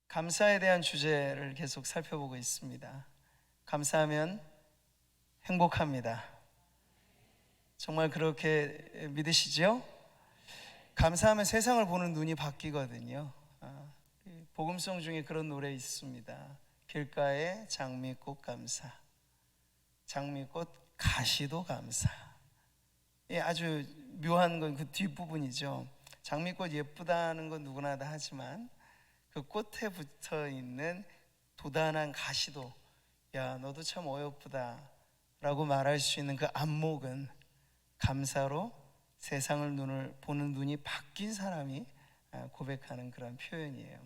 감사에 대한 주제를 계속 살펴보고 있습니다. 감사하면 행복합니다. 정말 그렇게 믿으시죠? 감사하면 세상을 보는 눈이 바뀌거든요. 복음송 중에 그런 노래 있습니다. 길가에 장미꽃 감사, 장미꽃 가시도 감사. 아주 묘한 건 그 뒷부분이죠. 장미꽃 예쁘다는 건 누구나 다 하지만 그 꽃에 붙어 있는 도단한 가시도, 야 너도 참 어여쁘다 라고 말할 수 있는 그 안목은 감사로 세상을 보는 눈이 바뀐 사람이 고백하는 그런 표현이에요.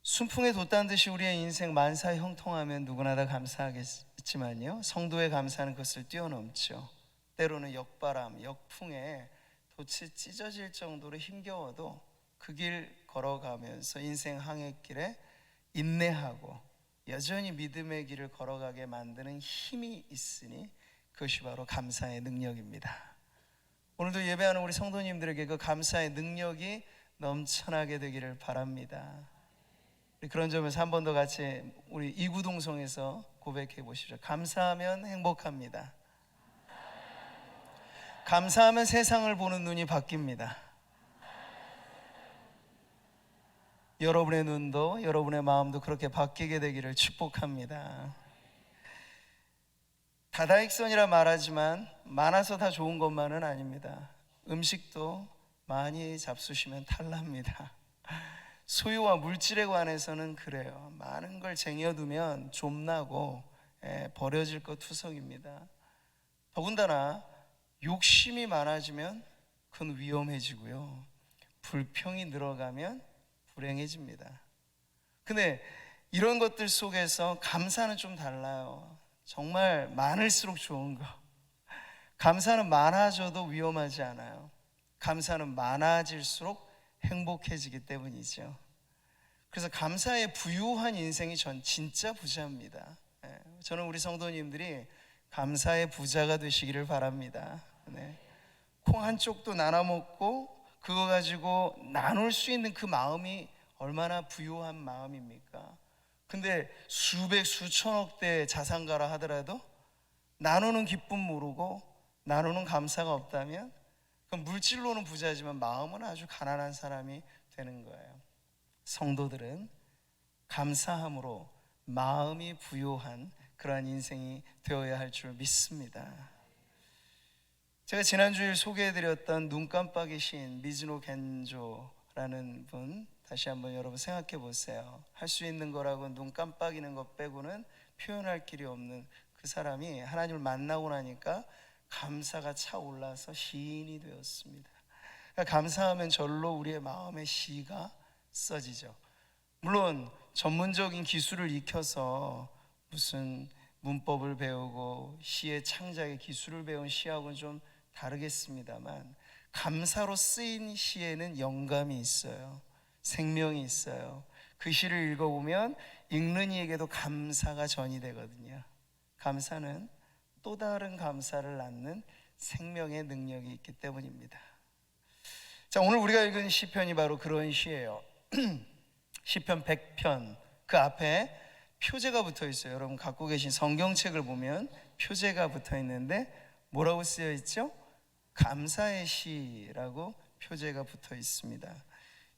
순풍에 돛단 듯이 우리의 인생 만사 형통하면 누구나 다 감사하겠지만요, 성도의 감사는 그것을 뛰어넘죠. 때로는 역바람, 역풍에 돛이 찢어질 정도로 힘겨워도 그 길 걸어가면서 인생 항해길에 인내하고 여전히 믿음의 길을 걸어가게 만드는 힘이 있으니 그것이 바로 감사의 능력입니다. 오늘도 예배하는 우리 성도님들에게 그 감사의 능력이 넘쳐나게 되기를 바랍니다. 그런 점에서 한 번 더 같이 우리 이구동성에서 고백해 보시죠. 감사하면 행복합니다. 감사하면 세상을 보는 눈이 바뀝니다. 여러분의 눈도 여러분의 마음도 그렇게 바뀌게 되기를 축복합니다. 다다익선이라 말하지만 많아서 다 좋은 것만은 아닙니다. 음식도 많이 잡수시면 탈납니다. 소유와 물질에 관해서는 그래요. 많은 걸 쟁여두면 좀나고 버려질 것 투성입니다. 더군다나 욕심이 많아지면 그건 위험해지고요, 불평이 늘어가면 불행해집니다. 근데 이런 것들 속에서 감사는 좀 달라요. 정말 많을수록 좋은 거. 감사는 많아져도 위험하지 않아요. 감사는 많아질수록 행복해지기 때문이죠. 그래서 감사에 부유한 인생이 전 진짜 부자입니다. 저는 우리 성도님들이 감사의 부자가 되시기를 바랍니다. 콩 한 쪽도 나눠 먹고 그거 가지고 나눌 수 있는 그 마음이 얼마나 부유한 마음입니까? 근데 수백 수천억 대 자산가라 하더라도 나누는 기쁨 모르고 나누는 감사가 없다면 그럼 물질로는 부자지만 마음은 아주 가난한 사람이 되는 거예요. 성도들은 감사함으로 마음이 부유한 그러한 인생이 되어야 할 줄 믿습니다. 제가 지난주에 소개해드렸던 눈깜빡이 시인 미즈노 겐조라는 분, 다시 한번 여러분 생각해 보세요. 할 수 있는 거라고 눈 깜빡이는 것 빼고는 표현할 길이 없는 그 사람이 하나님을 만나고 나니까 감사가 차올라서 시인이 되었습니다. 그러니까 감사하면 절로 우리의 마음에 시가 써지죠. 물론 전문적인 기술을 익혀서 무슨 문법을 배우고 시의 창작의 기술을 배운 시하고는 좀 다르겠습니다만 감사로 쓰인 시에는 영감이 있어요. 생명이 있어요. 그 시를 읽어보면 읽는 이에게도 감사가 전이 되거든요. 감사는 또 다른 감사를 낳는 생명의 능력이 있기 때문입니다. 자, 오늘 우리가 읽은 시편이 바로 그런 시예요. 시편 100편 그 앞에 표제가 붙어 있어요. 여러분 갖고 계신 성경책을 보면 표제가 붙어 있는데 뭐라고 쓰여 있죠? 감사의 시라고 표제가 붙어 있습니다.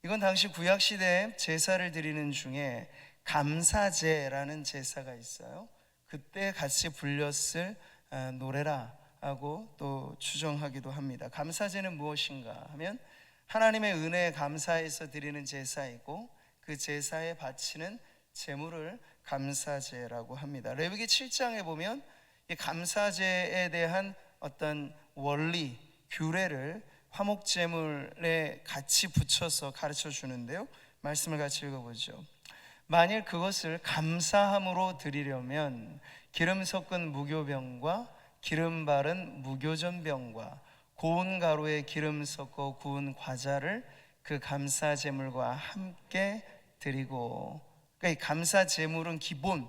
이건 당시 구약시대에 제사를 드리는 중에 감사제라는 제사가 있어요. 그때 같이 불렸을 노래라 하고 또 추정하기도 합니다. 감사제는 무엇인가 하면 하나님의 은혜에 감사해서 드리는 제사이고 그 제사에 바치는 제물을 감사제라고 합니다. 레위기 7장에 보면 이 감사제에 대한 어떤 원리, 규례를 화목제물에 같이 붙여서 가르쳐 주는데요, 말씀을 같이 읽어보죠. 만일 그것을 감사함으로 드리려면 기름 섞은 무교병과 기름 바른 무교전병과 고운 가루에 기름 섞어 구운 과자를 그 감사제물과 함께 드리고, 그러니까 이 감사제물은 기본,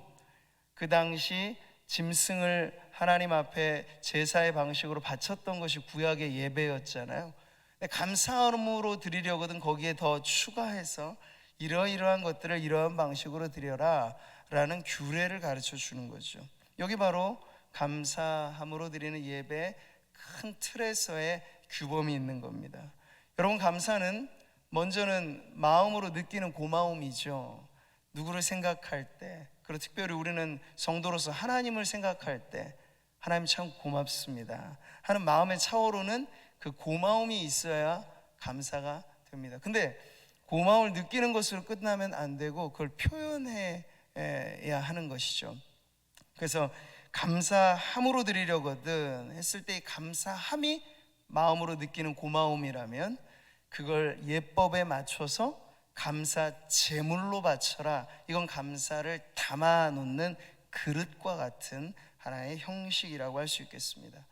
그 당시 짐승을 하나님 앞에 제사의 방식으로 바쳤던 것이 구약의 예배였잖아요. 감사함으로 드리려거든 거기에 더 추가해서 이러이러한 것들을 이러한 방식으로 드려라 라는 규례를 가르쳐 주는 거죠. 여기 바로 감사함으로 드리는 예배의 큰 틀에서의 규범이 있는 겁니다. 여러분, 감사는 먼저는 마음으로 느끼는 고마움이죠. 누구를 생각할 때, 그리고 특별히 우리는 성도로서 하나님을 생각할 때 하나님 참 고맙습니다 하는 마음에 차오르는 그 고마움이 있어야 감사가 됩니다. 근데 고마움을 느끼는 것으로 끝나면 안 되고 그걸 표현해야 하는 것이죠. 그래서 감사함으로 드리려거든 했을 때 이 감사함이 마음으로 느끼는 고마움이라면 그걸 예법에 맞춰서 감사 제물로 바쳐라. 이건 감사를 담아 놓는 그릇과 같은 하나의 형식이라고 할 수 있겠습니다.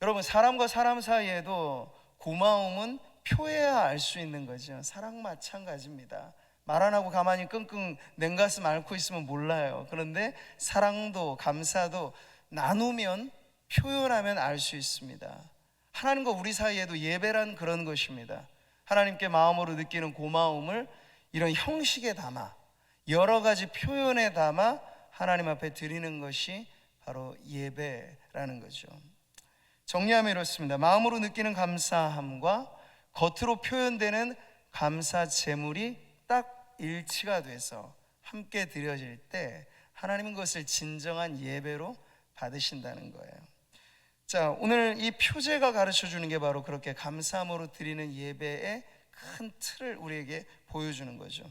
여러분, 사람과 사람 사이에도 고마움은 표해야 알 수 있는 거죠. 사랑 마찬가지입니다. 말 안 하고 가만히 끙끙 냉가슴 앓고 있으면 몰라요. 그런데 사랑도 감사도 나누면, 표현하면 알 수 있습니다. 하나님과 우리 사이에도 예배란 그런 것입니다. 하나님께 마음으로 느끼는 고마움을 이런 형식에 담아, 여러 가지 표현에 담아 하나님 앞에 드리는 것이 바로 예배라는 거죠. 정리하면 이렇습니다. 마음으로 느끼는 감사함과 겉으로 표현되는 감사 제물이 딱 일치가 돼서 함께 드려질 때 하나님은 그것을 진정한 예배로 받으신다는 거예요. 자, 오늘 이 표제가 가르쳐 주는 게 바로 그렇게 감사함으로 드리는 예배의 큰 틀을 우리에게 보여주는 거죠.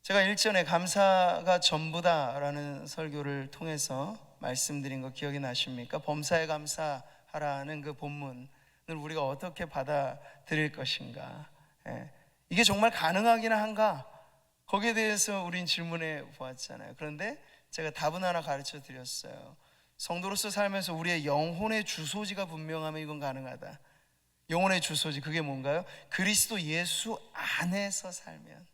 제가 일전에 감사가 전부다라는 설교를 통해서 말씀드린 거 기억이 나십니까? 범사에 감사하라는 그 본문을 우리가 어떻게 받아들일 것인가, 이게 정말 가능하긴 한가, 거기에 대해서 우린 질문해 보았잖아요. 그런데 제가 답은 하나 가르쳐 드렸어요. 성도로서 살면서 우리의 영혼의 주소지가 분명하면 이건 가능하다. 영혼의 주소지, 그게 뭔가요? 그리스도 예수 안에서 살면.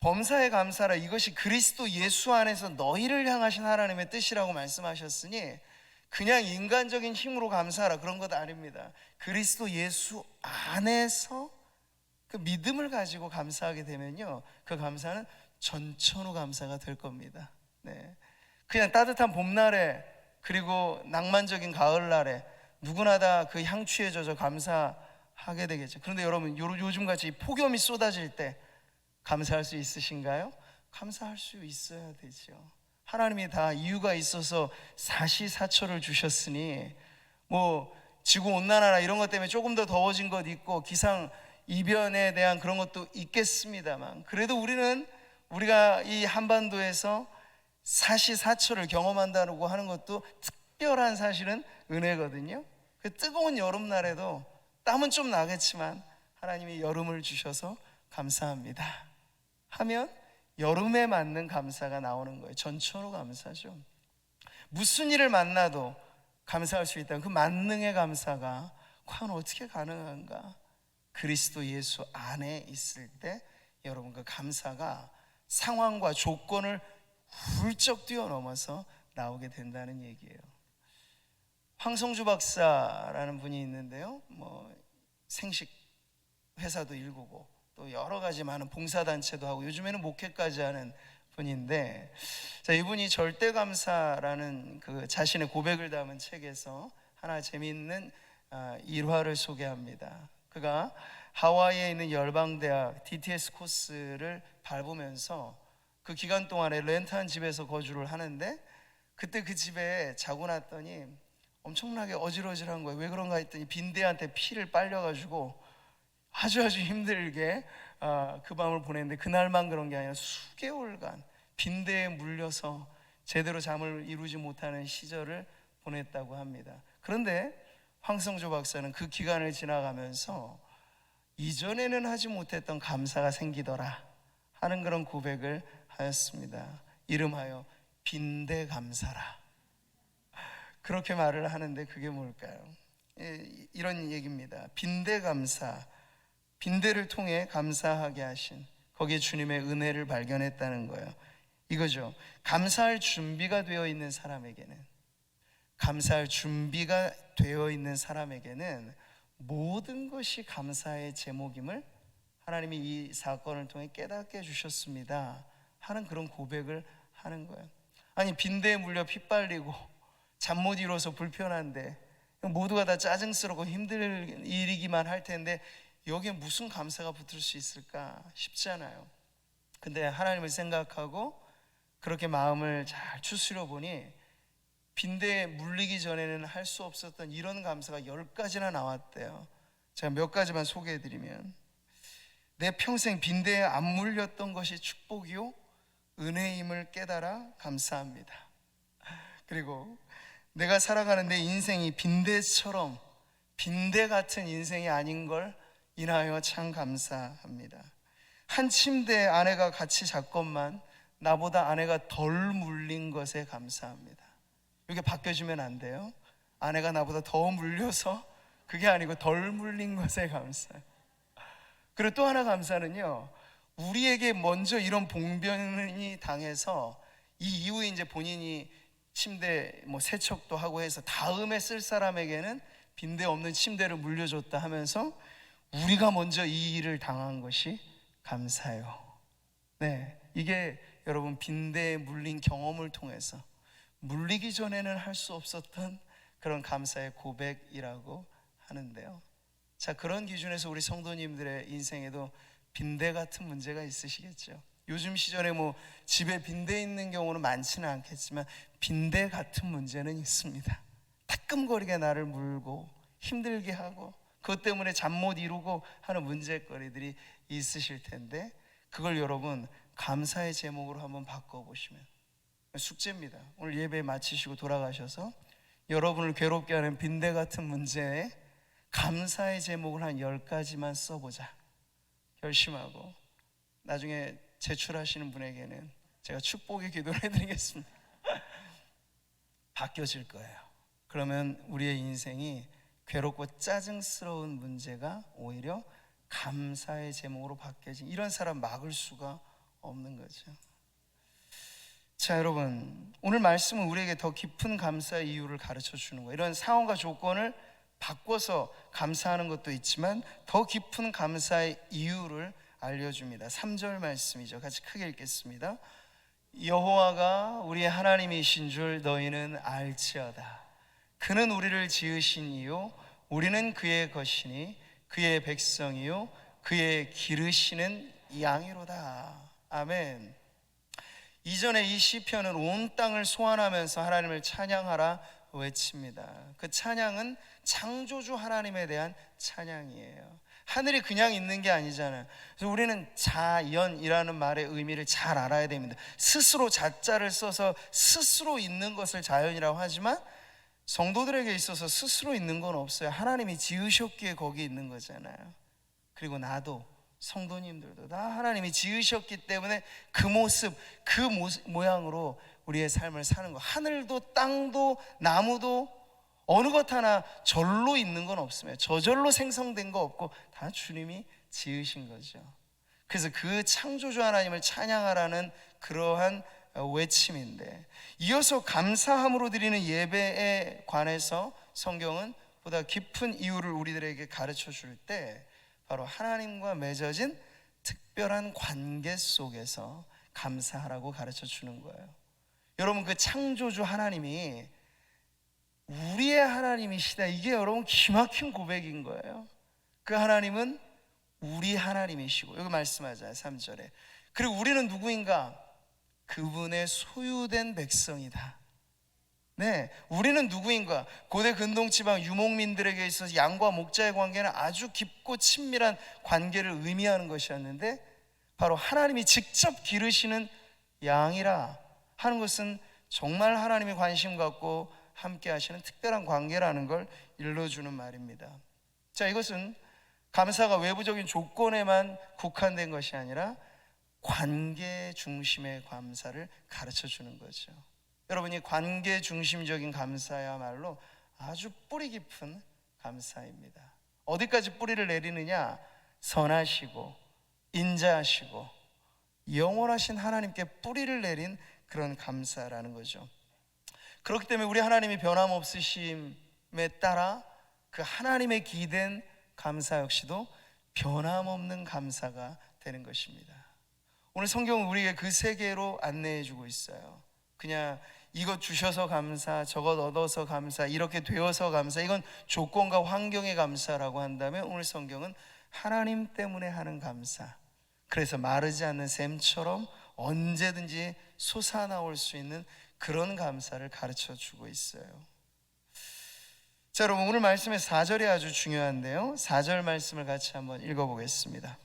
범사에 감사라, 이것이 그리스도 예수 안에서 너희를 향하신 하나님의 뜻이라고 말씀하셨으니 그냥 인간적인 힘으로 감사하라, 그런 것 아닙니다. 그리스도 예수 안에서 그 믿음을 가지고 감사하게 되면요, 그 감사는 전천후 감사가 될 겁니다. 네. 그냥 따뜻한 봄날에, 그리고 낭만적인 가을날에 누구나 다 그 향취에 젖어 감사하게 되겠죠. 그런데 여러분, 요즘같이 폭염이 쏟아질 때 감사할 수 있으신가요? 감사할 수 있어야 되죠. 하나님이 다 이유가 있어서 사시사철을 주셨으니, 뭐 지구온난화나 이런 것 때문에 조금 더 더워진 것 있고 기상이변에 대한 그런 것도 있겠습니다만, 그래도 우리가 이 한반도에서 사시사철을 경험한다고 하는 것도 특별한 사실은 은혜거든요. 그 뜨거운 여름날에도 땀은 좀 나겠지만 하나님이 여름을 주셔서 감사합니다 하면 여름에 맞는 감사가 나오는 거예요. 전천후 감사죠. 무슨 일을 만나도 감사할 수 있다는 그 만능의 감사가 과연 어떻게 가능한가? 그리스도 예수 안에 있을 때 여러분, 그 감사가 상황과 조건을 훌쩍 뛰어넘어서 나오게 된다는 얘기예요. 황성주 박사라는 분이 있는데요, 생식 회사도 일구고 또 여러 가지 많은 봉사단체도 하고 요즘에는 목회까지 하는 분인데, 자, 이분이 절대감사라는 그 자신의 고백을 담은 책에서 하나 재미있는 일화를 소개합니다. 그가 하와이에 있는 열방대학 DTS 코스를 밟으면서 그 기간 동안에 렌트한 집에서 거주를 하는데, 그때 그 집에 자고 났더니 엄청나게 어질어질한 거예요. 왜 그런가 했더니 빈대한테 피를 빨려가지고 아주 힘들게 그 밤을 보냈는데, 그날만 그런 게 아니라 수개월간 빈대에 물려서 제대로 잠을 이루지 못하는 시절을 보냈다고 합니다. 그런데 황성조 박사는 그 기간을 지나가면서 이전에는 하지 못했던 감사가 생기더라 하는 그런 고백을 하였습니다. 이름하여 빈대 감사라, 그렇게 말을 하는데 그게 뭘까요? 이런 얘기입니다. 빈대 감사, 빈대를 통해 감사하게 하신 거기에 주님의 은혜를 발견했다는 거예요. 이거죠. 감사할 준비가 되어 있는 사람에게는, 모든 것이 감사의 제목임을 하나님이 이 사건을 통해 깨닫게 해주셨습니다 하는 그런 고백을 하는 거예요. 아니, 빈대에 물려 핏발리고 잠 못 이뤄서 불편한데, 모두가 다 짜증스럽고 힘들 일이기만 할 텐데 여기에 무슨 감사가 붙을 수 있을까 싶잖아요. 근데 하나님을 생각하고 그렇게 마음을 잘 추스려 보니 빈대에 물리기 전에는 할 수 없었던 이런 감사가 10가지나 나왔대요. 제가 몇 가지만 소개해드리면, 내 평생 빈대에 안 물렸던 것이 축복이요 은혜임을 깨달아 감사합니다. 그리고 내가 살아가는 내 인생이 빈대처럼 빈대 같은 인생이 아닌 걸 인하여 참 감사합니다. 한 침대에 아내가 같이 잤건만 나보다 아내가 덜 물린 것에 감사합니다. 이게 바뀌어지면 안 돼요. 아내가 나보다 더 물려서 그게 아니고 덜 물린 것에 감사해요. 그리고 또 하나 감사는요, 우리에게 먼저 이런 봉변이 당해서 이 이후에 이제 본인이 침대 세척도 하고 해서 다음에 쓸 사람에게는 빈대 없는 침대를 물려줬다 하면서 우리가 먼저 이 일을 당한 것이 감사해요. 네, 이게 여러분 빈대에 물린 경험을 통해서 물리기 전에는 할 수 없었던 그런 감사의 고백이라고 하는데요. 자, 그런 기준에서 우리 성도님들의 인생에도 빈대 같은 문제가 있으시겠죠. 요즘 시절에 집에 빈대 있는 경우는 많지는 않겠지만 빈대 같은 문제는 있습니다. 따끔거리게 나를 물고 힘들게 하고 그것 때문에 잠 못 이루고 하는 문제거리들이 있으실 텐데, 그걸 여러분 감사의 제목으로 한번 바꿔보시면, 숙제입니다. 오늘 예배 마치시고 돌아가셔서 여러분을 괴롭게 하는 빈대 같은 문제에 감사의 제목을 한 10가지만 써보자 결심하고 나중에 제출하시는 분에게는 제가 축복의 기도를 해드리겠습니다. 바뀌어질 거예요. 그러면 우리의 인생이 괴롭고 짜증스러운 문제가 오히려 감사의 제목으로 바뀌어진, 이런 사람 막을 수가 없는 거죠. 자, 여러분, 오늘 말씀은 우리에게 더 깊은 감사의 이유를 가르쳐 주는 거예요. 이런 상황과 조건을 바꿔서 감사하는 것도 있지만 더 깊은 감사의 이유를 알려줍니다. 3절 말씀이죠. 같이 크게 읽겠습니다. 여호와가 우리의 하나님이신 줄 너희는 알지어다. 그는 우리를 지으신 이요 우리는 그의 것이니 그의 백성이요 그의 기르시는 양이로다. 아멘. 이전에 이 시편은 온 땅을 소환하면서 하나님을 찬양하라 외칩니다. 그 찬양은 창조주 하나님에 대한 찬양이에요. 하늘이 그냥 있는 게 아니잖아요. 그래서 우리는 자연이라는 말의 의미를 잘 알아야 됩니다. 스스로 자자를 써서 스스로 있는 것을 자연이라고 하지만 성도들에게 있어서 스스로 있는 건 없어요. 하나님이 지으셨기에 거기 있는 거잖아요. 그리고 나도, 성도님들도 다 하나님이 지으셨기 때문에 그 모습, 그 모양으로 우리의 삶을 사는 거. 하늘도 땅도 나무도 어느 것 하나 절로 있는 건 없습니다. 저절로 생성된 거 없고 다 주님이 지으신 거죠. 그래서 그 창조주 하나님을 찬양하라는 그러한 외침인데, 이어서 감사함으로 드리는 예배에 관해서 성경은 보다 깊은 이유를 우리들에게 가르쳐 줄 때 바로 하나님과 맺어진 특별한 관계 속에서 감사하라고 가르쳐 주는 거예요. 여러분, 그 창조주 하나님이 우리의 하나님이시다. 이게 여러분 기막힌 고백인 거예요. 그 하나님은 우리 하나님이시고, 여기 말씀하잖아요 3절에. 그리고 우리는 누구인가? 그분의 소유된 백성이다. 네, 우리는 누구인가? 고대 근동지방 유목민들에게 있어서 양과 목자의 관계는 아주 깊고 친밀한 관계를 의미하는 것이었는데, 바로 하나님이 직접 기르시는 양이라 하는 것은 정말 하나님이 관심 갖고 함께 하시는 특별한 관계라는 걸 일러주는 말입니다. 자, 이것은 감사가 외부적인 조건에만 국한된 것이 아니라 관계 중심의 감사를 가르쳐 주는 거죠. 여러분이 관계 중심적인 감사야말로 아주 뿌리 깊은 감사입니다. 어디까지 뿌리를 내리느냐? 선하시고 인자하시고 영원하신 하나님께 뿌리를 내린 그런 감사라는 거죠. 그렇기 때문에 우리 하나님이 변함없으심에 따라 그 하나님의 기댄 감사 역시도 변함없는 감사가 되는 것입니다. 오늘 성경은 우리에게 그 세계로 안내해 주고 있어요. 그냥 이것 주셔서 감사, 저것 얻어서 감사, 이렇게 되어서 감사, 이건 조건과 환경의 감사라고 한다면 오늘 성경은 하나님 때문에 하는 감사, 그래서 마르지 않는 샘처럼 언제든지 솟아나올 수 있는 그런 감사를 가르쳐 주고 있어요. 자, 여러분, 오늘 말씀의 4절이 아주 중요한데요, 4절 말씀을 같이 한번 읽어보겠습니다.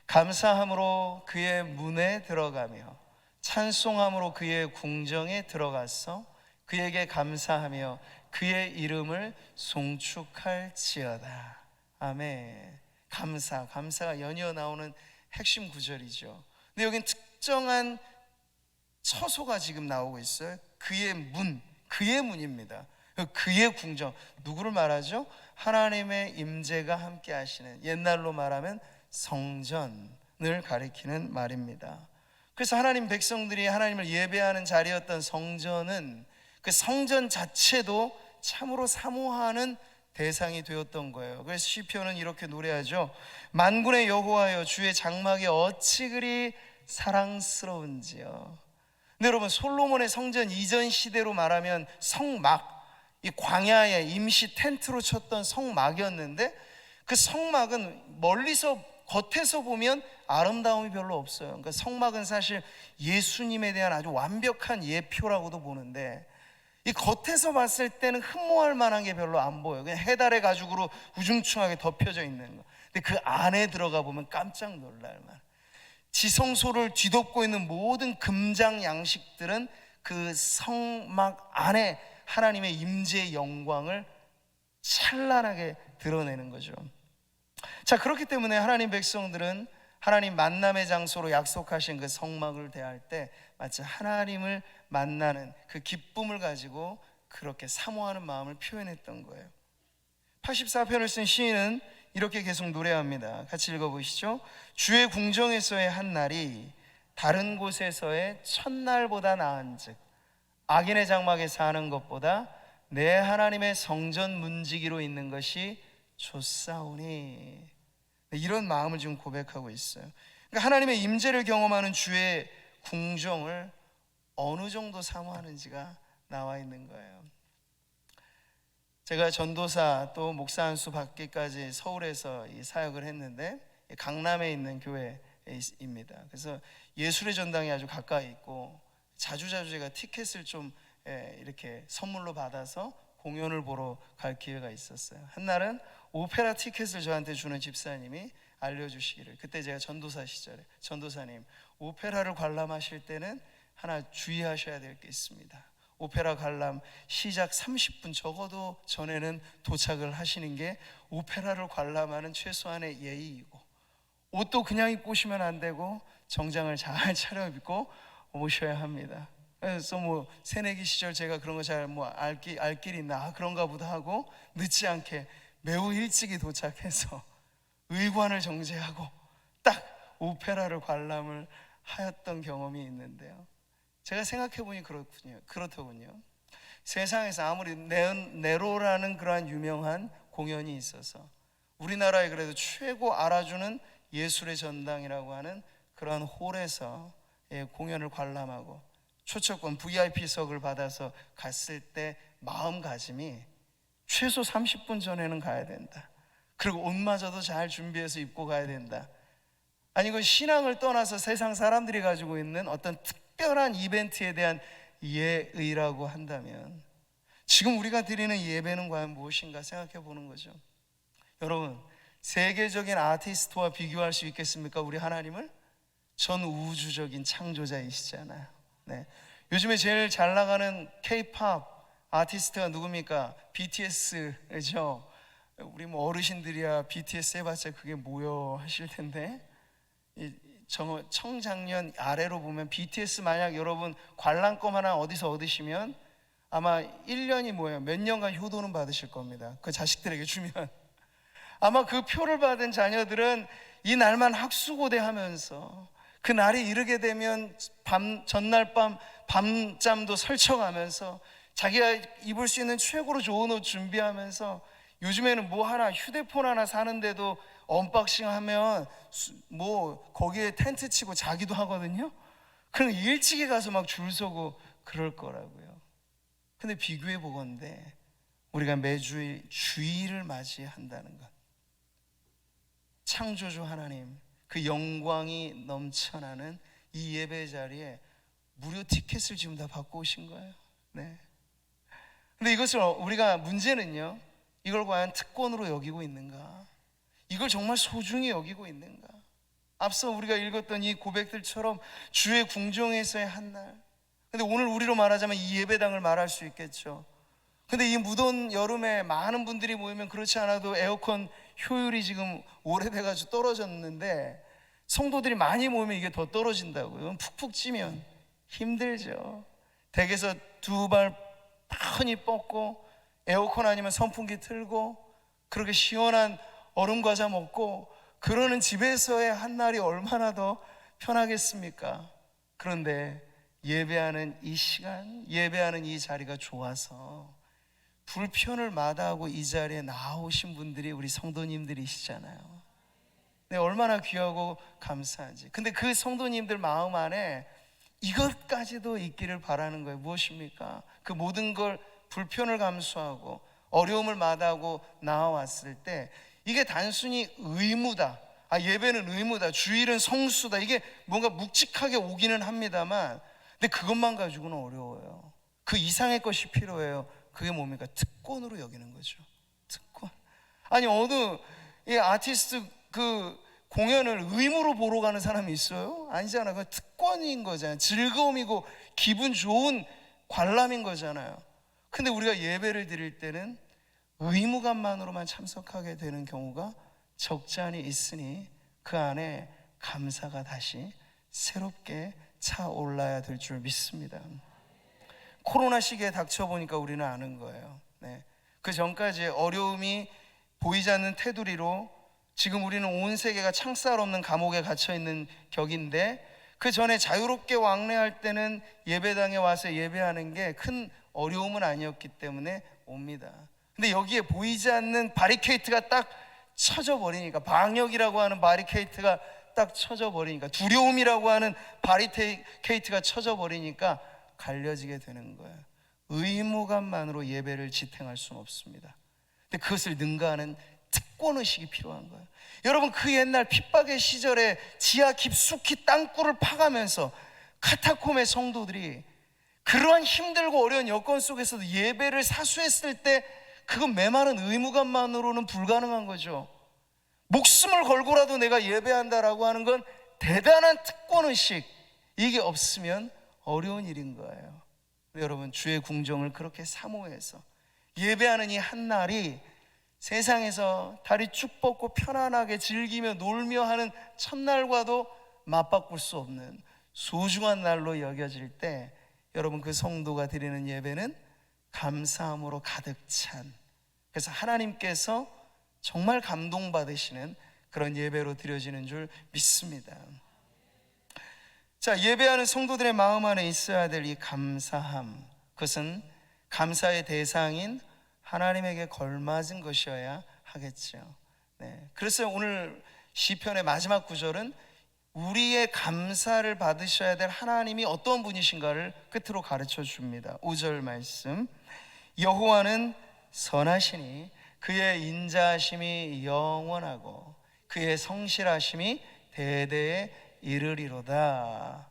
감사함으로 그의 문에 들어가며 찬송함으로 그의 궁정에 들어가서 그에게 감사하며 그의 이름을 송축할지어다. 아멘. 감사가 연이어 나오는 핵심 구절이죠. 근데 여긴 특정한 처소가 지금 나오고 있어요. 그의 문입니다. 그의 궁정, 누구를 말하죠? 하나님의 임재가 함께 하시는, 옛날로 말하면 성전을 가리키는 말입니다. 그래서 하나님 백성들이 하나님을 예배하는 자리였던 성전은 그 성전 자체도 참으로 사모하는 대상이 되었던 거예요. 그래서 시편은 이렇게 노래하죠. 만군의 여호와여, 주의 장막이 어찌 그리 사랑스러운지요. 근데 여러분, 솔로몬의 성전 이전 시대로 말하면 성막, 이 광야에 임시 텐트로 쳤던 성막이었는데, 그 성막은 멀리서 겉에서 보면 아름다움이 별로 없어요. 그러니까 성막은 사실 예수님에 대한 아주 완벽한 예표라고도 보는데, 이 겉에서 봤을 때는 흠모할 만한 게 별로 안 보여요. 그냥 해달의 가죽으로 우중충하게 덮여져 있는 거. 근데 그 안에 들어가 보면 깜짝 놀랄 만, 지성소를 뒤덮고 있는 모든 금장 양식들은 그 성막 안에 하나님의 임재의 영광을 찬란하게 드러내는 거죠. 자, 그렇기 때문에 하나님 백성들은 하나님 만남의 장소로 약속하신 그 성막을 대할 때 마치 하나님을 만나는 그 기쁨을 가지고 그렇게 사모하는 마음을 표현했던 거예요. 84편을 쓴 시인은 이렇게 계속 노래합니다. 같이 읽어보시죠. 주의 궁정에서의 한 날이 다른 곳에서의 첫날보다 나은즉 악인의 장막에 사는 것보다 내 하나님의 성전 문지기로 있는 것이 좋사오니, 이런 마음을 지금 고백하고 있어요. 그러니까 하나님의 임재를 경험하는 주의 궁정을 어느 정도 사모하는지가 나와 있는 거예요. 제가 전도사 또 목사 한 수 받기까지 서울에서 이 사역을 했는데, 강남에 있는 교회입니다. 그래서 예술의 전당이 아주 가까이 있고 자주자주 제가 티켓을 좀 이렇게 선물로 받아서 공연을 보러 갈 기회가 있었어요. 한날은 오페라 티켓을 저한테 주는 집사님이 알려주시기를, 그때 제가 전도사 시절에, 전도사님, 오페라를 관람하실 때는 하나 주의하셔야 될 게 있습니다. 오페라 관람 시작 30분 적어도 전에는 도착을 하시는 게 오페라를 관람하는 최소한의 예의이고, 옷도 그냥 입고 오시면 안 되고 정장을 잘 차려입고 오셔야 합니다. 그래서 뭐 새내기 시절 제가 그런 거 잘 뭐 알 길이 있나, 그런가 보다 하고 늦지 않게 매우 일찍이 도착해서 의관을 정제하고 딱 오페라를 관람을 하였던 경험이 있는데요, 제가 생각해 보니 그렇더군요. 세상에서 아무리 네로라는 그러한 유명한 공연이 있어서 우리나라에 그래도 최고 알아주는 예술의 전당이라고 하는 그러한 홀에서 공연을 관람하고 초청권 VIP석을 받아서 갔을 때 마음가짐이 최소 30분 전에는 가야 된다. 그리고 옷마저도 잘 준비해서 입고 가야 된다. 아니, 그 신앙을 떠나서 세상 사람들이 가지고 있는 어떤 특별한 이벤트에 대한 예의라고 한다면 지금 우리가 드리는 예배는 과연 무엇인가 생각해 보는 거죠. 여러분, 세계적인 아티스트와 비교할 수 있겠습니까? 우리 하나님을? 전 우주적인 창조자이시잖아요. 네. 요즘에 제일 잘 나가는 K-팝 아티스트가 누굽니까? BTS죠. 우리 뭐 어르신들이야 BTS 해봤자 그게 뭐여 하실 텐데, 이 청작년 아래로 보면 BTS 만약 여러분 관람권 하나 어디서 얻으시면 아마 1년이 몇 년간 효도는 받으실 겁니다. 그 자식들에게 주면 아마 그 표를 받은 자녀들은 이 날만 학수고대하면서 그 날이 이르게 되면 전날 밤잠도 설쳐가면서 자기가 입을 수 있는 최고로 좋은 옷 준비하면서, 요즘에는 뭐 하나 휴대폰 하나 사는데도 언박싱 하면 뭐 거기에 텐트 치고 자기도 하거든요. 그럼 일찍이 가서 막 줄 서고 그럴 거라고요. 근데 비교해 보건대 우리가 매주일 주일을 맞이한다는 것, 창조주 하나님 그 영광이 넘쳐나는 이 예배 자리에 무료 티켓을 지금 다 받고 오신 거예요. 네. 근데 이것을 우리가 문제는요, 이걸 과연 특권으로 여기고 있는가? 이걸 정말 소중히 여기고 있는가? 앞서 우리가 읽었던 이 고백들처럼 주의 궁정에서의 한날. 근데 오늘 우리로 말하자면 이 예배당을 말할 수 있겠죠. 근데 이 무더운 여름에 많은 분들이 모이면 그렇지 않아도 에어컨 효율이 지금 오래돼가지고 떨어졌는데, 성도들이 많이 모이면 이게 더 떨어진다고요. 푹푹 찌면 힘들죠. 댁에서 두 발 편히 뻗고 에어컨 아니면 선풍기 틀고 그렇게 시원한 얼음 과자 먹고 그러는 집에서의 한날이 얼마나 더 편하겠습니까? 그런데 예배하는 이 시간, 예배하는 이 자리가 좋아서 불편을 마다하고 이 자리에 나오신 분들이 우리 성도님들이시잖아요. 네, 얼마나 귀하고 감사하지. 근데 그 성도님들 마음 안에 이것까지도 있기를 바라는 거예요. 무엇입니까? 그 모든 걸 불편을 감수하고 어려움을 마다하고 나와왔을 때 이게 단순히 의무다, 예배는 의무다, 주일은 성수다, 이게 뭔가 묵직하게 오기는 합니다만, 근데 그것만 가지고는 어려워요. 그 이상의 것이 필요해요. 그게 뭡니까? 특권으로 여기는 거죠. 특권. 아니 어느 이 아티스트 그 공연을 의무로 보러 가는 사람이 있어요? 아니잖아요. 그 특권인 거잖아요. 즐거움이고 기분 좋은 관람인 거잖아요. 근데 우리가 예배를 드릴 때는 의무감만으로만 참석하게 되는 경우가 적지 않이 있으니 그 안에 감사가 다시 새롭게 차올라야 될 줄 믿습니다. 코로나 시기에 닥쳐보니까 우리는 아는 거예요. 네. 그 전까지 어려움이 보이지 않는 테두리로 지금 우리는 온 세계가 창살 없는 감옥에 갇혀있는 격인데, 그 전에 자유롭게 왕래할 때는 예배당에 와서 예배하는 게 큰 어려움은 아니었기 때문에 옵니다. 근데 여기에 보이지 않는 바리케이트가 딱 쳐져 버리니까, 방역이라고 하는 바리케이트가 딱 쳐져 버리니까, 두려움이라고 하는 바리케이트가 쳐져 버리니까 갈려지게 되는 거예요. 의무감만으로 예배를 지탱할 수는 없습니다. 근데 그것을 능가하는 특권의식이 필요한 거예요. 여러분, 그 옛날 핍박의 시절에 지하 깊숙이 땅굴을 파가면서 카타콤의 성도들이 그러한 힘들고 어려운 여건 속에서도 예배를 사수했을 때 그건 메마른 의무감만으로는 불가능한 거죠. 목숨을 걸고라도 내가 예배한다라고 하는 건 대단한 특권의식, 이게 없으면 어려운 일인 거예요. 여러분, 주의 궁정을 그렇게 사모해서 예배하는 이 한날이 세상에서 다리 쭉 뻗고 편안하게 즐기며 놀며 하는 첫날과도 맞바꿀 수 없는 소중한 날로 여겨질 때, 여러분, 그 성도가 드리는 예배는 감사함으로 가득 찬, 그래서 하나님께서 정말 감동받으시는 그런 예배로 드려지는 줄 믿습니다. 자, 예배하는 성도들의 마음 안에 있어야 될 이 감사함, 그것은 감사의 대상인 하나님에게 걸맞은 것이어야 하겠죠. 네. 그래서 오늘 시편의 마지막 구절은 우리의 감사를 받으셔야 될 하나님이 어떤 분이신가를 끝으로 가르쳐 줍니다. 5절 말씀, 여호와는 선하시니 그의 인자하심이 영원하고 그의 성실하심이 대대에 이르리로다.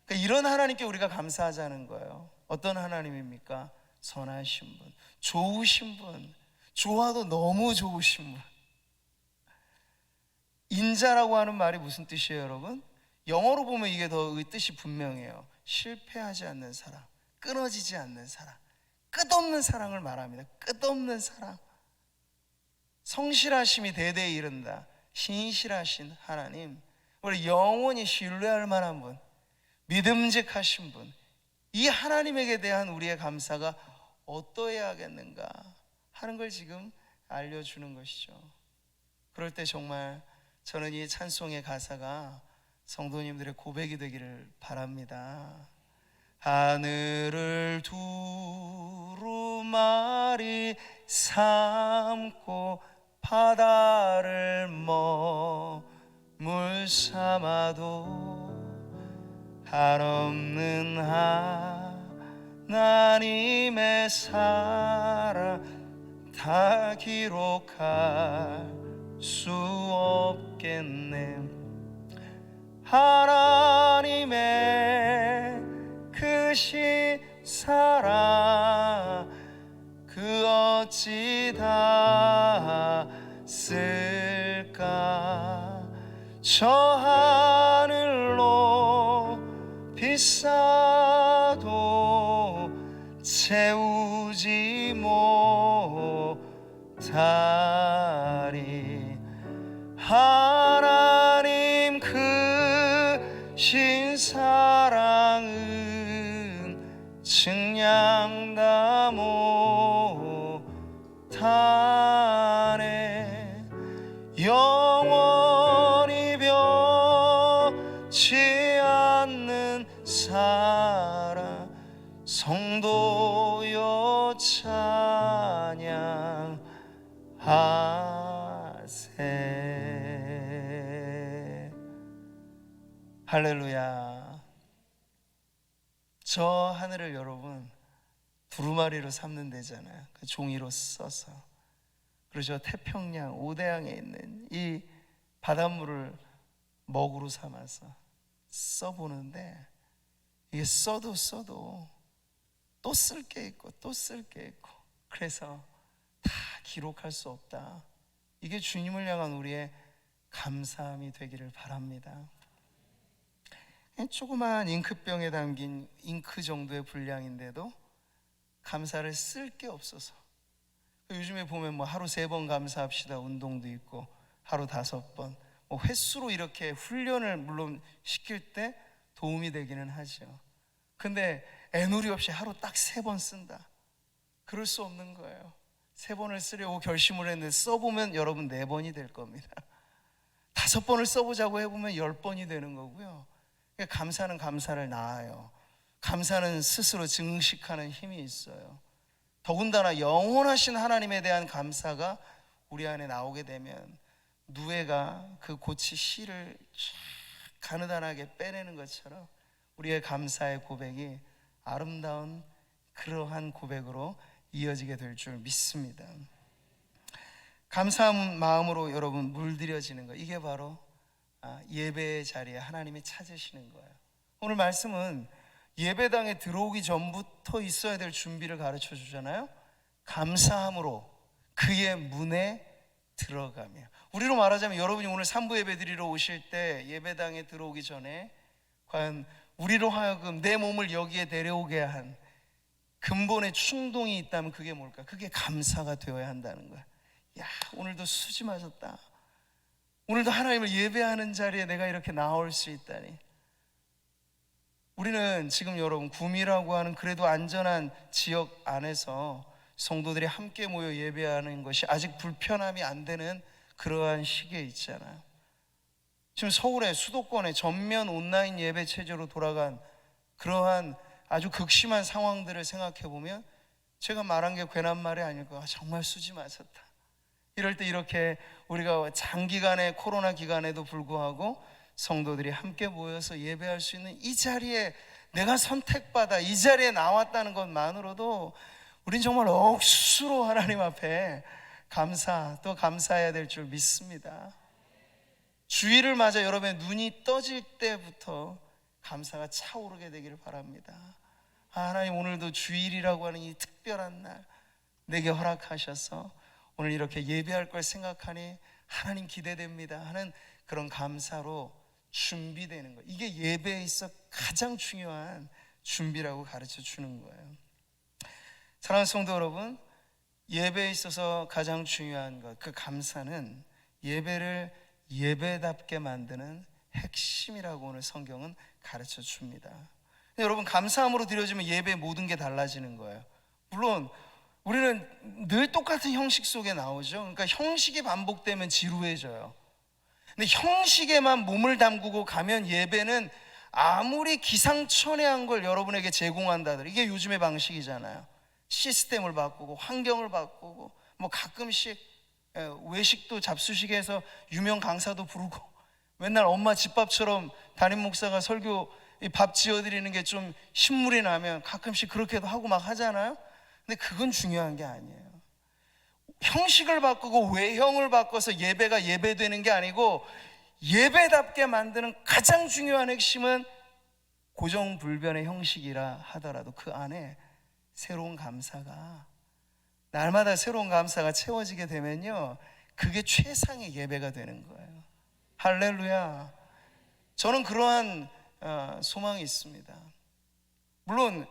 그러니까 이런 하나님께 우리가 감사하자는 거예요. 어떤 하나님입니까? 선하신 분, 좋으신 분, 좋아도 너무 좋으신 분. 인자라고 하는 말이 무슨 뜻이에요, 여러분? 영어로 보면 이게 더 뜻이 분명해요. 실패하지 않는 사랑, 끊어지지 않는 사랑, 끝없는 사랑을 말합니다. 끝없는 사랑. 성실하심이 대대에 이른다. 신실하신 하나님, 우리 영원히 신뢰할 만한 분, 믿음직하신 분, 이 하나님에게 대한 우리의 감사가 어떠해야 하겠는가 하는 걸 지금 알려주는 것이죠. 그럴 때 정말 저는 이 찬송의 가사가 성도님들의 고백이 되기를 바랍니다. 하늘을 두루마리 삼고 바다를 머물 삼아도 한없는 하나님의 사랑 다 기록할 수 없겠네. 하나님의 크신 사랑 그 어찌 다 쓸까. 저 하늘로 비싸도 채우지 못하리. 하나님 크신 사랑은 증량다 못하네. 영원히 변치 않는 사랑 성도여 찬양하세. 할렐루야. 저 하늘을 여러분 두루마리로 삼는 데잖아요. 그 종이로 써서. 그리고 태평양 오대양에 있는 이 바닷물을 먹으로 삼아서 써보는데, 이게 써도 또 쓸 게 있고 또 쓸 게 있고, 그래서 다 기록할 수 없다. 이게 주님을 향한 우리의 감사함이 되기를 바랍니다. 조그마한 잉크병에 담긴 잉크 정도의 분량인데도 감사를 쓸 게 없어서, 요즘에 보면 뭐 하루 3번 감사합시다 운동도 있고 하루 5번, 뭐 횟수로 이렇게 훈련을 물론 시킬 때 도움이 되기는 하죠. 근데 애누리 없이 하루 딱 3번 쓴다, 그럴 수 없는 거예요. 3번을 쓰려고 결심을 했는데 써보면 여러분 4번이 될 겁니다. 5번을 써보자고 해보면 10번이 되는 거고요. 그러니까 감사는 감사를 낳아요. 감사는 스스로 증식하는 힘이 있어요. 더군다나 영원하신 하나님에 대한 감사가 우리 안에 나오게 되면 누에가 그 고치 실을 쫙 가느다랗게 빼내는 것처럼 우리의 감사의 고백이 아름다운 그러한 고백으로 이어지게 될 줄 믿습니다. 감사한 마음으로 여러분 물들여지는 거, 이게 바로 예배의 자리에 하나님이 찾으시는 거예요. 오늘 말씀은 예배당에 들어오기 전부터 있어야 될 준비를 가르쳐 주잖아요. 감사함으로 그의 문에 들어가며. 우리로 말하자면 여러분이 오늘 3부 예배 드리러 오실 때 예배당에 들어오기 전에 과연 우리로 하여금 내 몸을 여기에 데려오게 한 근본의 충동이 있다면 그게 뭘까? 그게 감사가 되어야 한다는 거야. 야, 오늘도 수지 맞았다. 오늘도 하나님을 예배하는 자리에 내가 이렇게 나올 수 있다니. 우리는 지금 여러분 구미라고 하는 그래도 안전한 지역 안에서 성도들이 함께 모여 예배하는 것이 아직 불편함이 안 되는 그러한 시기에 있잖아요. 지금 서울의 수도권에 전면 온라인 예배 체제로 돌아간 그러한 아주 극심한 상황들을 생각해 보면 제가 말한 게 괜한 말이 아닐까. 정말 수지 마셨다. 이럴 때 이렇게 우리가 장기간의 코로나 기간에도 불구하고 성도들이 함께 모여서 예배할 수 있는 이 자리에 내가 선택받아 이 자리에 나왔다는 것만으로도 우린 정말 억수로 하나님 앞에 또 감사해야 될 줄 믿습니다. 주일을 맞아 여러분의 눈이 떠질 때부터 감사가 차오르게 되기를 바랍니다. 하나님, 오늘도 주일이라고 하는 이 특별한 날 내게 허락하셔서 오늘 이렇게 예배할 걸 생각하니 하나님 기대됩니다 하는 그런 감사로 준비되는 것, 이게 예배에 있어 가장 중요한 준비라고 가르쳐 주는 거예요. 사랑하는 성도 여러분, 예배에 있어서 가장 중요한 것, 그 감사는 예배를 예배답게 만드는 핵심이라고 오늘 성경은 가르쳐 줍니다. 여러분, 감사함으로 드려지면 예배의 모든 게 달라지는 거예요. 물론 우리는 늘 똑같은 형식 속에 나오죠. 그러니까 형식이 반복되면 지루해져요. 근데 형식에만 몸을 담그고 가면 예배는 아무리 기상천외한 걸 여러분에게 제공한다 하더라도, 이게 요즘의 방식이잖아요. 시스템을 바꾸고 환경을 바꾸고 뭐 가끔씩 외식도 잡수시게 해서 유명 강사도 부르고, 맨날 엄마 집밥처럼 담임 목사가 설교 밥 지어드리는 게 좀 신물이 나면 가끔씩 그렇게도 하고 막 하잖아요. 근데 그건 중요한 게 아니에요. 형식을 바꾸고 외형을 바꿔서 예배가 예배되는 게 아니고, 예배답게 만드는 가장 중요한 핵심은 고정불변의 형식이라 하더라도 그 안에 새로운 감사가, 날마다 새로운 감사가 채워지게 되면요, 그게 최상의 예배가 되는 거예요. 할렐루야. 저는 그러한 소망이 있습니다. 물론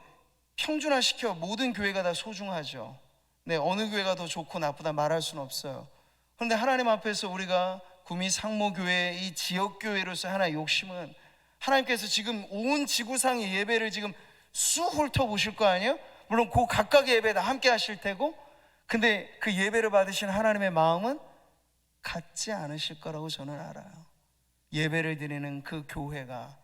평준화시켜 모든 교회가 다 소중하죠. 네, 어느 교회가 더 좋고 나쁘다 말할 수는 없어요. 그런데 하나님 앞에서 우리가 구미 상모교회 이 지역교회로서 하나의 욕심은, 하나님께서 지금 온 지구상의 예배를 지금 쑥 훑어보실 거 아니에요? 물론 그 각각의 예배 다 함께 하실 테고, 근데 그 예배를 받으신 하나님의 마음은 같지 않으실 거라고 저는 알아요. 예배를 드리는 그 교회가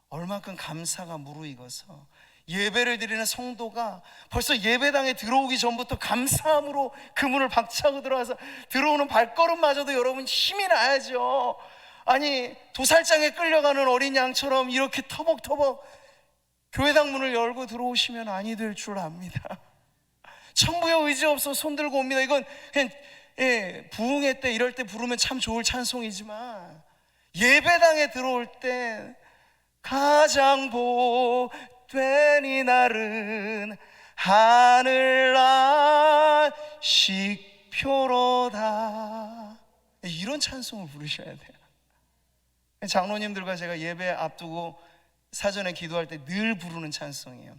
얼마큼 감사가 무르익어서, 예배를 드리는 성도가 벌써 예배당에 들어오기 전부터 감사함으로 그 문을 박차고 들어와서 들어오는 발걸음마저도 여러분 힘이 나야죠. 아니, 도살장에 끌려가는 어린 양처럼 이렇게 터벅터벅 교회당 문을 열고 들어오시면 아니 될 줄 압니다. 천부의 의지 없어 손 들고 옵니다. 이건 그냥 부흥회 때 이럴 때 부르면 참 좋을 찬송이지만, 예배당에 들어올 때 가장 복된 이날은 하늘날 식표로다, 이런 찬송을 부르셔야 돼요. 장로님들과 제가 예배 앞두고 사전에 기도할 때 늘 부르는 찬송이에요.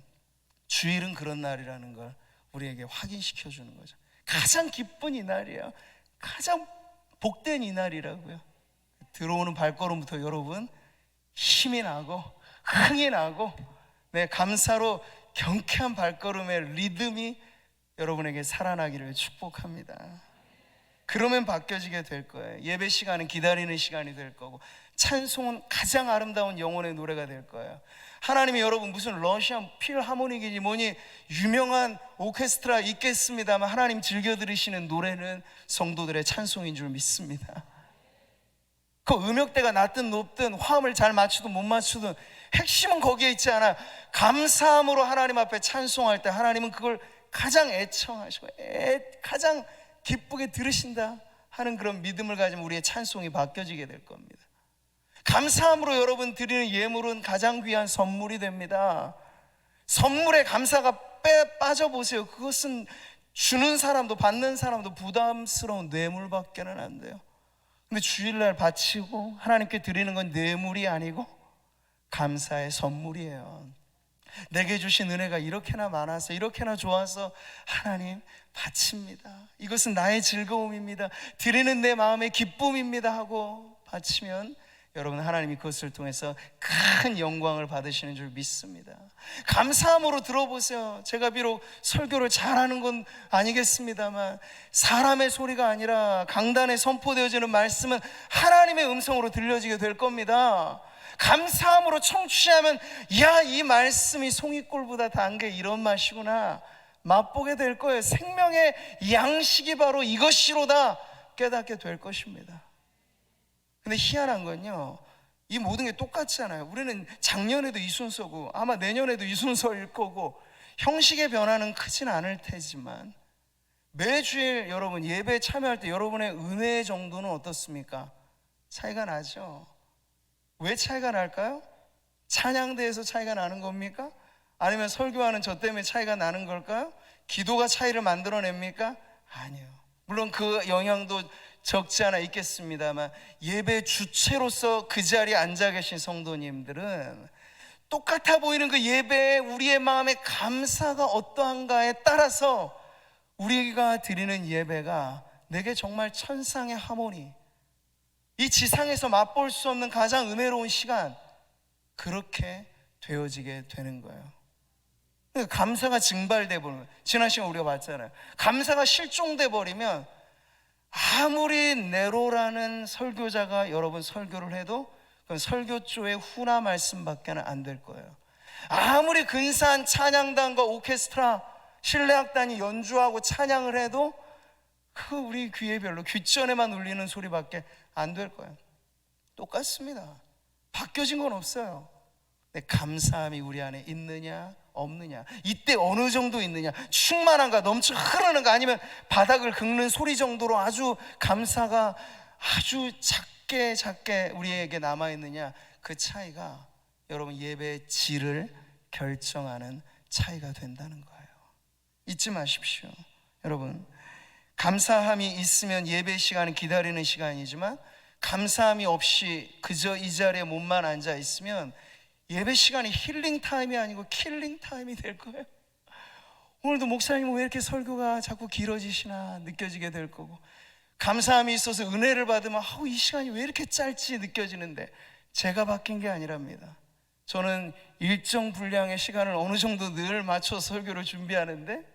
주일은 그런 날이라는 걸 우리에게 확인시켜 주는 거죠. 가장 기쁜 이날이에요. 가장 복된 이날이라고요. 들어오는 발걸음부터 여러분 힘이 나고 흥이 나고, 네, 감사로 경쾌한 발걸음의 리듬이 여러분에게 살아나기를 축복합니다. 그러면 바뀌어지게 될 거예요. 예배 시간은 기다리는 시간이 될 거고, 찬송은 가장 아름다운 영혼의 노래가 될 거예요. 하나님이 여러분 무슨 러시안 필하모닉이니 뭐니 유명한 오케스트라 있겠습니다만, 하나님 즐겨 들으시는 노래는 성도들의 찬송인 줄 믿습니다. 그 음역대가 낮든 높든 화음을 잘 맞추든 못 맞추든 핵심은 거기에 있지 않아요. 감사함으로 하나님 앞에 찬송할 때 하나님은 그걸 가장 애청하시고 가장 기쁘게 들으신다 하는 그런 믿음을 가지면 우리의 찬송이 바뀌어지게 될 겁니다. 감사함으로 여러분 드리는 예물은 가장 귀한 선물이 됩니다. 선물에 감사가 빠져보세요. 그것은 주는 사람도 받는 사람도 부담스러운 뇌물밖에는 안 돼요. 근데 주일날 바치고 하나님께 드리는 건 뇌물이 아니고 감사의 선물이에요. 내게 주신 은혜가 이렇게나 많아서 이렇게나 좋아서 하나님 바칩니다. 이것은 나의 즐거움입니다. 드리는 내 마음의 기쁨입니다 하고 바치면 여러분 하나님이 그것을 통해서 큰 영광을 받으시는 줄 믿습니다. 감사함으로 들어보세요. 제가 비록 설교를 잘하는 건 아니겠습니다만 사람의 소리가 아니라 강단에 선포되어지는 말씀은 하나님의 음성으로 들려지게 될 겁니다. 감사함으로 청취하면 야, 이 말씀이 송이꼴보다 단 게 이런 맛이구나 맛보게 될 거예요. 생명의 양식이 바로 이것이로다 깨닫게 될 것입니다. 근데 희한한 건요, 이 모든 게 똑같잖아요. 우리는 작년에도 이 순서고 아마 내년에도 이 순서일 거고 형식의 변화는 크진 않을 테지만 매주일 여러분 예배에 참여할 때 여러분의 은혜의 정도는 어떻습니까? 차이가 나죠. 왜 차이가 날까요? 찬양대에서 차이가 나는 겁니까? 아니면 설교하는 저 때문에 차이가 나는 걸까요? 기도가 차이를 만들어냅니까? 아니요. 물론 그 영향도 적지 않아 있겠습니다만 예배 주체로서 그 자리에 앉아 계신 성도님들은 똑같아 보이는 그 예배에 우리의 마음의 감사가 어떠한가에 따라서 우리가 드리는 예배가 내게 정말 천상의 하모니, 이 지상에서 맛볼 수 없는 가장 은혜로운 시간, 그렇게 되어지게 되는 거예요. 감사가 증발돼 버리면, 지난 시간 우리가 봤잖아요. 감사가 실종돼 버리면 아무리 네로라는 설교자가 여러분 설교를 해도 그건 설교조의 훈화 말씀밖에 안 될 거예요. 아무리 근사한 찬양단과 오케스트라 실내악단이 연주하고 찬양을 해도 그 우리 귀에 별로 귓전에만 울리는 소리밖에 안 될 거예요. 똑같습니다. 바뀌어진 건 없어요. 근데 감사함이 우리 안에 있느냐 없느냐, 이때 어느 정도 있느냐, 충만한가, 넘쳐 흐르는가, 아니면 바닥을 긁는 소리 정도로 아주 감사가 아주 작게 우리에게 남아있느냐, 그 차이가 여러분 예배의 질을 결정하는 차이가 된다는 거예요. 잊지 마십시오. 여러분, 감사함이 있으면 예배 시간은 기다리는 시간이지만 감사함이 없이 그저 이 자리에 몸만 앉아 있으면 예배 시간이 힐링 타임이 아니고 킬링 타임이 될 거예요. 오늘도 목사님 왜 이렇게 설교가 자꾸 길어지시나 느껴지게 될 거고, 감사함이 있어서 은혜를 받으면 이 시간이 왜 이렇게 짧지 느껴지는데, 제가 바뀐 게 아니랍니다. 저는 일정 분량의 시간을 어느 정도 늘 맞춰 설교를 준비하는데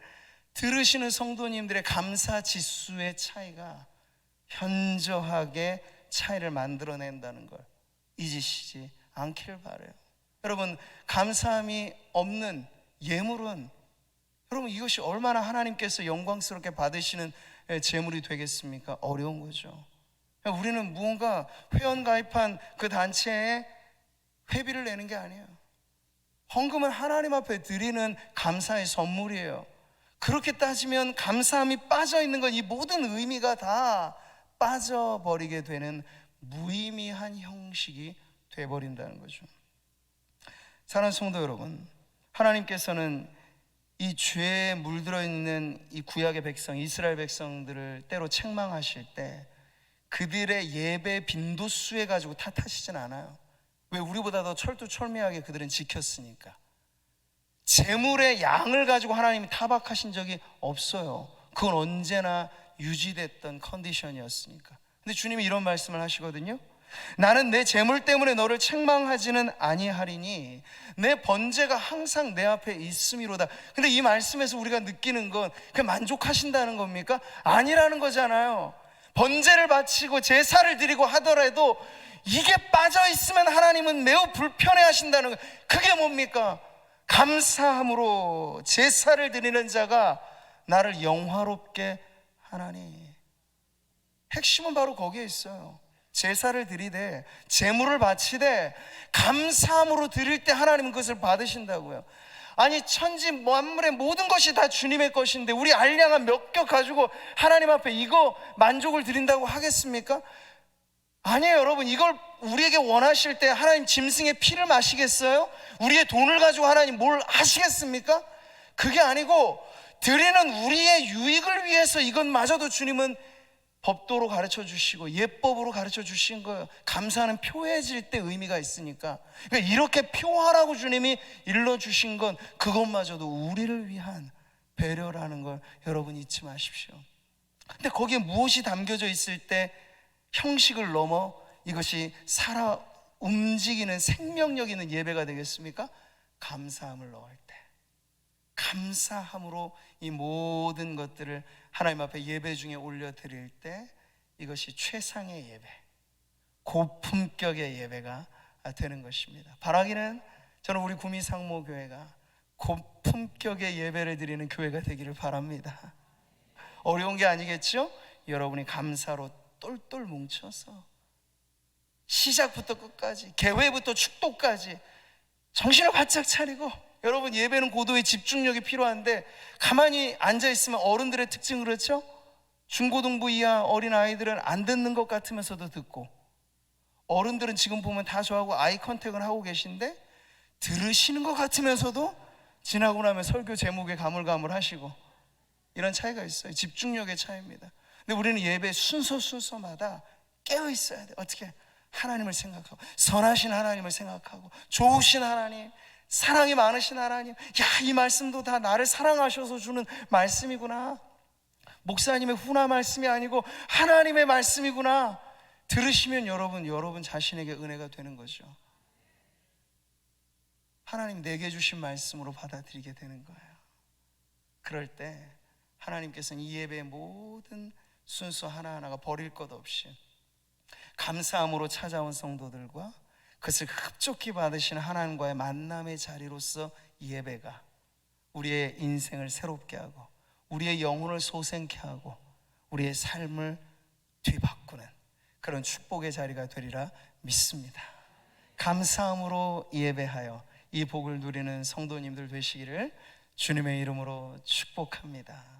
들으시는 성도님들의 감사 지수의 차이가 현저하게 차이를 만들어낸다는 걸 잊으시지 않길 바라요. 여러분, 감사함이 없는 예물은, 여러분, 이것이 얼마나 하나님께서 영광스럽게 받으시는 제물이 되겠습니까? 어려운 거죠. 우리는 무언가 회원가입한 그 단체에 회비를 내는 게 아니에요. 헌금은 하나님 앞에 드리는 감사의 선물이에요. 그렇게 따지면 감사함이 빠져있는 건 이 모든 의미가 다 빠져버리게 되는 무의미한 형식이 돼버린다는 거죠. 사랑하는 성도 여러분, 하나님께서는 이 죄에 물들어 있는 이 구약의 백성, 이스라엘 백성들을 때로 책망하실 때 그들의 예배 빈도수에 가지고 탓하시진 않아요. 왜? 우리보다 더 철두철미하게 그들은 지켰으니까. 재물의 양을 가지고 하나님이 타박하신 적이 없어요. 그건 언제나 유지됐던 컨디션이었으니까. 근데 주님이 이런 말씀을 하시거든요. 나는 내 재물 때문에 너를 책망하지는 아니하리니 내 번제가 항상 내 앞에 있음이로다. 근데 이 말씀에서 우리가 느끼는 건 그냥 만족하신다는 겁니까? 아니라는 거잖아요. 번제를 바치고 제사를 드리고 하더라도 이게 빠져 있으면 하나님은 매우 불편해 하신다는 거예요. 그게 뭡니까? 감사함으로 제사를 드리는 자가 나를 영화롭게 하나니. 핵심은 바로 거기에 있어요. 제사를 드리되, 제물을 바치되 감사함으로 드릴 때 하나님은 그것을 받으신다고요. 아니, 천지 만물의 모든 것이 다 주님의 것인데 우리 알량한 몇 겹 가지고 하나님 앞에 이거 만족을 드린다고 하겠습니까? 아니에요. 여러분, 이걸 우리에게 원하실 때 하나님 짐승의 피를 마시겠어요? 우리의 돈을 가지고 하나님 뭘 하시겠습니까? 그게 아니고 드리는 우리의 유익을 위해서 이것마저도 주님은 법도로 가르쳐 주시고 예법으로 가르쳐 주신 거예요. 감사는 표해질 때 의미가 있으니까. 그러니까 이렇게 표하라고 주님이 일러주신 건 그것마저도 우리를 위한 배려라는 걸 여러분 잊지 마십시오. 근데 거기에 무엇이 담겨져 있을 때 형식을 넘어 이것이 살아 움직이는 생명력 있는 예배가 되겠습니까? 감사함을 넣을 때, 감사함으로 이 모든 것들을 하나님 앞에 예배 중에 올려드릴 때 이것이 최상의 예배, 고품격의 예배가 되는 것입니다. 바라기는 저는 우리 구미상모교회가 고품격의 예배를 드리는 교회가 되기를 바랍니다. 어려운 게 아니겠죠? 여러분이 감사로 똘똘 뭉쳐서 시작부터 끝까지, 개회부터 축도까지 정신을 바짝 차리고, 여러분, 예배는 고도의 집중력이 필요한데 가만히 앉아있으면 어른들의 특징 그렇죠? 중고등부 이하 어린아이들은 안 듣는 것 같으면서도 듣고, 어른들은 지금 보면 다 저하고 아이 컨택을 하고 계신데 들으시는 것 같으면서도 지나고 나면 설교 제목에 가물가물하시고, 이런 차이가 있어요. 집중력의 차이입니다. 근데 우리는 예배 순서마다 깨어 있어야 돼요. 어떻게? 하나님을 생각하고, 선하신 하나님을 생각하고, 좋으신 하나님, 사랑이 많으신 하나님. 이 말씀도 다 나를 사랑하셔서 주는 말씀이구나. 목사님의 훈화 말씀이 아니고 하나님의 말씀이구나. 들으시면 여러분 자신에게 은혜가 되는 거죠. 하나님 내게 주신 말씀으로 받아들이게 되는 거예요. 그럴 때 하나님께서는 이 예배의 모든 순서 하나하나가 버릴 것 없이 감사함으로 찾아온 성도들과 그것을 흡족히 받으신 하나님과의 만남의 자리로서 이 예배가 우리의 인생을 새롭게 하고 우리의 영혼을 소생케 하고 우리의 삶을 뒤바꾸는 그런 축복의 자리가 되리라 믿습니다. 감사함으로 예배하여 이 복을 누리는 성도님들 되시기를 주님의 이름으로 축복합니다.